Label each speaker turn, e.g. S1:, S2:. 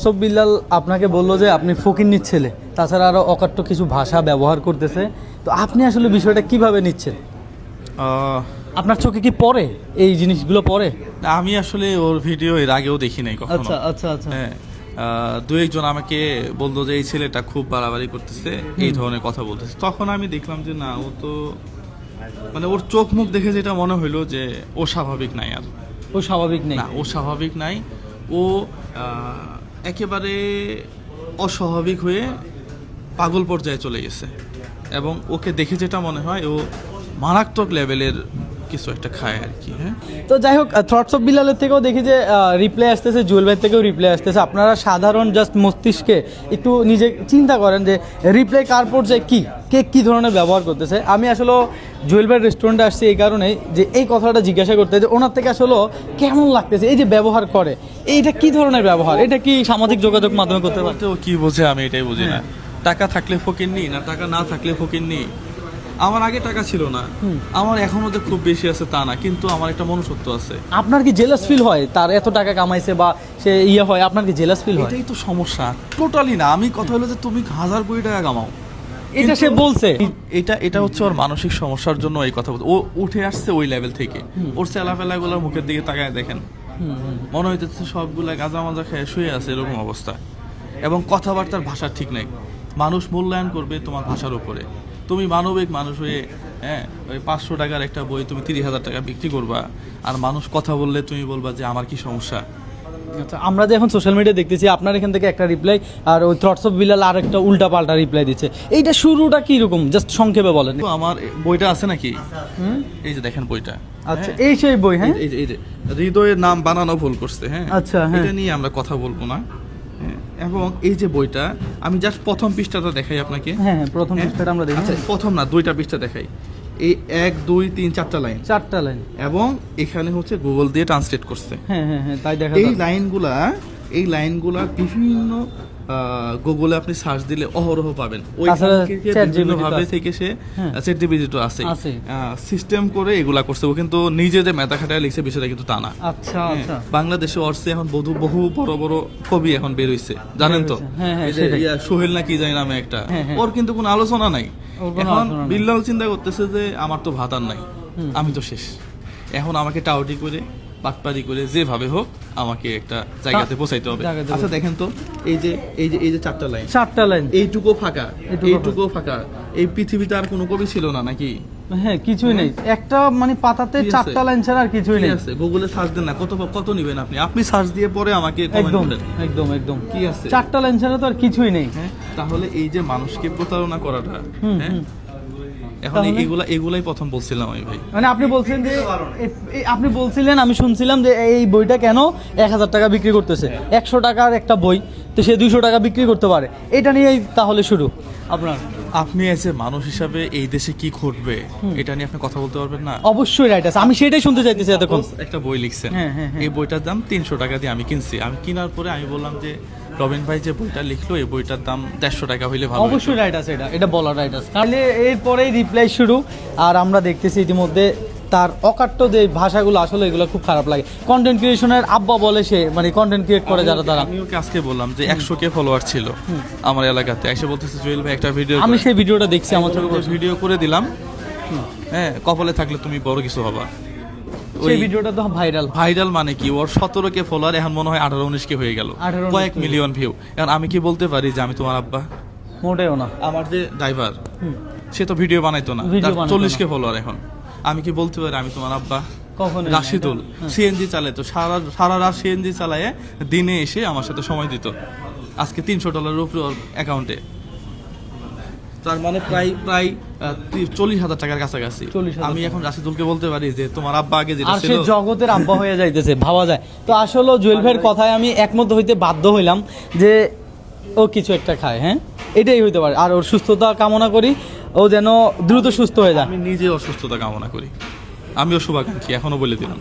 S1: Of Billal আপনাকে বললো যে আপনি ফকিন্নির ছেলে, তাছাড়া আরও অকাট্য কিছু ভাষা ব্যবহার করতেছে, তো আপনি আসলে বিষয়টা কিভাবে নিচ্ছেন? আপনার চোখে কি পড়ে এই জিনিসগুলো পড়ে?
S2: আমি আসলে ওর ভিডিও এর আগেও দেখি নাই কখনো।
S1: আচ্ছা আচ্ছা আচ্ছা।
S2: হ্যাঁ, দু একজন আমাকে বললো যে এই ছেলেটা খুব বাড়াবাড়ি করতেছে, এই ধরনের কথা বলতেছে। তখন আমি দেখলাম যে না, ও তো মানে ওর চোখ মুখ দেখে যেটা মনে হইলো যে ও স্বাভাবিক নাই। আর
S1: ও স্বাভাবিক নেই?
S2: না, ও স্বাভাবিক নাই। ও একেবারে অস্বাভাবিক হয়ে পাগল পর্যায়ে চলে গেছে, এবং ওকে দেখে যেটা মনে হয় ও মারাত্মক লেভেলের কিছু একটা খায় আর কি। হ্যাঁ,
S1: তো যাই হোক, থটস অফ বিল্লালের থেকেও দেখি যে রিপ্লাই আসতেছে, জুয়েল ভাইয়ের থেকেও রিপ্লাই আসতেছে। আপনারা সাধারণ জাস্ট মস্তিষ্কে একটু নিজে চিন্তা করেন যে রিপ্লাই কার পর্যায়ে কে কী ধরনের ব্যবহার করতেছে। আমি আসলে জুয়েল ভাইয়ের রেস্টুরেন্টে আসছি এই কারণেই যে এই কথাটা জিজ্ঞাসা করতে, যে ওনার থেকে আসলে কেমন লাগতেছে এই যে ব্যবহার করে, এইটা কি ধরনের ব্যবহার, এটা কি সামাজিক যোগাযোগ মাধ্যমে করতে পারে?
S2: ও কি বোঝে আমি এটাই বুঝি না। টাকা থাকলে ফকিন্নি, না টাকা না থাকলে ফকিন্নি। আমার আগে টাকা ছিল না, আমার এখনো যে খুব বেশি আছে তা না, কিন্তু আমার একটা মনুষ্যত্ব আছে।
S1: আপনার কি জেলাস ফিল হয় তার এত টাকা কামাইছে বা সে হয়, আপনার কি জেলাস ফিল হয়?
S2: এটাই তো সমস্যা, টোটালি না। আমি কথা হলো যে তুমি 1000 কোটি টাকা কামাও,
S1: এটা সে বলছে।
S2: এটা হচ্ছে ওর মানসিক সমস্যার জন্য এই কথা বলছে। ও উঠে আসছে ওই লেভেল থেকে। ওর চেলাফেলাগুলোর মুখের দিকে তাকায় দেখেন, মনে হইতেছে সবগুলা গাঁজা মাজা খেয়ে শুয়ে আছে, এরকম অবস্থা। এবং কথাবার্তার ভাষা ঠিক নাই। মানুষ মূল্যায়ন করবে তোমার ভাষার উপরে। তুমি মানবিক মানুষ হয়ে, হ্যাঁ, ওই 500 টাকার একটা বই তুমি 30,000 টাকা বিক্রি করবা, আর মানুষ কথা বললে তুমি বলবা যে আমার কি সমস্যা।
S1: আচ্ছা, আমরা যে এখন সোশ্যাল মিডিয়া দেখতেছি, আপনার এখান থেকে একটা রিপ্লাই আর ওই থটস অফ বিল্লাল আর একটা উল্টা পাল্টা রিপ্লাই দিচ্ছে, এইটা শুরুটা কি রকম জাস্ট সংক্ষেপে বলেন।
S2: তো আমার বইটা আছে নাকি, এই যে দেখেন বইটা।
S1: আচ্ছা, এই সেই বই? হ্যাঁ,
S2: এই যে হৃদয়ের নাম বানানো ভুল করছে। হ্যাঁ,
S1: আচ্ছা,
S2: এটা নিয়ে আমরা কথা বলবো না। এবং এই যে বইটা, আমি জাস্ট প্রথম পৃষ্ঠাটা দেখাই আপনাকে।
S1: হ্যাঁ, প্রথম পৃষ্ঠাটা আমরা দেখি।
S2: আচ্ছা, প্রথম না, 2টা পৃষ্ঠা দেখাই। এই 1 2 3 4টা লাইন,
S1: 4টা লাইন,
S2: এবং এখানে হচ্ছে গুগল দিয়ে ট্রান্সলেট করছে।
S1: হ্যাঁ হ্যাঁ হ্যাঁ, তাই দেখা
S2: এই লাইনগুলা বিভিন্ন গুগলে আপনি সার্চ দিলে অহরহ পাবেন। ওই ভাবে থেকে সে চ্যাট জিপিটি আছে সিস্টেম করে এগুলা করছে। ও কিন্তু নিজে যে মেধা খাটায় লিখছে বিষয়টা কিন্তু তা না।
S1: আচ্ছা আচ্ছা।
S2: বাংলাদেশে অর্থে এখন বহু বড় বড় কবি এখন বের হইছে, জানেন তো? সোহেল না কি জানি নামে একটা, ওর কিন্তু কোনো আলোচনা নাই। এখন বিল্লাল চিন্তা করতেছে যে আমার তো ভাত আর নাই, আমি তো শেষ। এখন আমাকে টাউটি করে বাটপারি করে যেভাবে হোক আমাকে একটা জায়গাতে পৌঁছাইতে হবে। আচ্ছা দেখেন তো, এই যে 4টা লাইন, এইটুকু ফাঁকা। এই পৃথিবীতে আর কোনো কবি ছিল না নাকি?
S1: হ্যাঁ, কিছুই নেই। একটা মানে পাতাতে 4টা লাইন ছাড়া আর কিছুই নেই।
S2: গুগলে সার্চ দেন না, কত নিবেন আপনি সার্চ দিয়ে পরে আমাকে কমেন্ট করেন।
S1: একদম
S2: কি আছে,
S1: 4টা লাইন ছাড়া তো আর কিছুই নেই।
S2: হ্যাঁ, তাহলে এই যে মানুষকে প্রতারণা করাটা, হ্যাঁ, এখন এগুলাই প্রথম বলছিলাম আমি ভাই।
S1: মানে আপনি বলছেন যে আপনি বলছিলেন, আমি শুনছিলাম যে এই বইটা কেন 1000 টাকা বিক্রি করতেছে, 100 টাকার একটা বই তো সে 200 টাকা বিক্রি করতে পারে, এটা নিয়েই তাহলে শুরু আপনার।
S2: আপনি এসে মানুষ হিসাবে এই দেশে কি ঘটবে এটা নিয়ে আপনি কথা বলতে পারবেন না?
S1: অবশ্যই রাইট আছে, আমি সেটাই শুনতে চাইতেছি এতক্ষণ।
S2: একটা বই লিখছেন, এই বইটার দাম 300 টাকা দিয়ে আমি কিনছি। আমি কেনার পরে আমি বললাম যে রবিন ভাই যে বইটা লিখলো, এই বইটার দাম 150 টাকা হইলে ভালো।
S1: অবশ্যই রাইট আছে, এটা বলা রাইট আছে। তাহলে এরপরেই রিপ্লাই শুরু, আর আমরা দেখতেছি ইতিমধ্যে তার অকাট্য যে ভাষাগুলো, আসলে এগুলো খুব খারাপ লাগে। কন্টেন্ট ক্রিয়েশনের আব্বা বলে সে, মানে কন্টেন্ট ক্রিয়েট করে যারা, তারা।
S2: আমি ওকে আজকে বললাম যে 100K ফলোয়ার ছিল আমার এলাকাতে, এসে বলতেছে জুয়েল ভাই একটা ভিডিও।
S1: আমি সেই ভিডিওটা দেখছি, আমার ছোট
S2: ভিডিও করে দিলাম। হ্যাঁ, কপালে থাকলে তুমি বড় কিছু হবা।
S1: ওই ভিডিওটা তো ভাইরাল
S2: মানে কি, ওর 17K ফলোয়ার এখন মনে হয় 18-19K হয়ে গেল, কয়েক মিলিয়ন ভিউ। এখন আমি কি বলতে পারি যে আমি তোমার আব্বা?
S1: মোটেও না।
S2: আমার যে ড্রাইভার, সে তো ভিডিও বানাইতো না, 40K ফলোয়ার। এখন আমি কি বলতে পারি আমি তোমার আব্বা?
S1: কখনো।
S2: রাশিদুল সিএনজি চালাইতো, সারা রাত সিএনজি চালায়, দিনে এসে আমার সাথে সময় দিত। আজকে $300 উপরে ওর অ্যাকাউন্টে, তার মানে প্রায় 40,000 টাকার কাছাকাছি। আমি এখন রাশিদুলকে বলতে পারি যে তোমার আব্বা আগে যেটা ছিল,
S1: জগতের আব্বা হয়ে যাইতেছে, ভাবা যায়। তো আসলে জুয়েল ভাইয়ের কথায় আমি একমত হইতে বাধ্য হইলাম যে ও কিছু একটা খায়। হ্যাঁ, এটাই হইতে পারে। আর ওর সুস্থতা কামনা করি, ও যেন দ্রুত সুস্থ হয়ে যায়।
S2: আমি নিজে অসুস্থতা কামনা করি, আমিও শুভাকাঙ্ক্ষী, এখনো বলে দিলাম।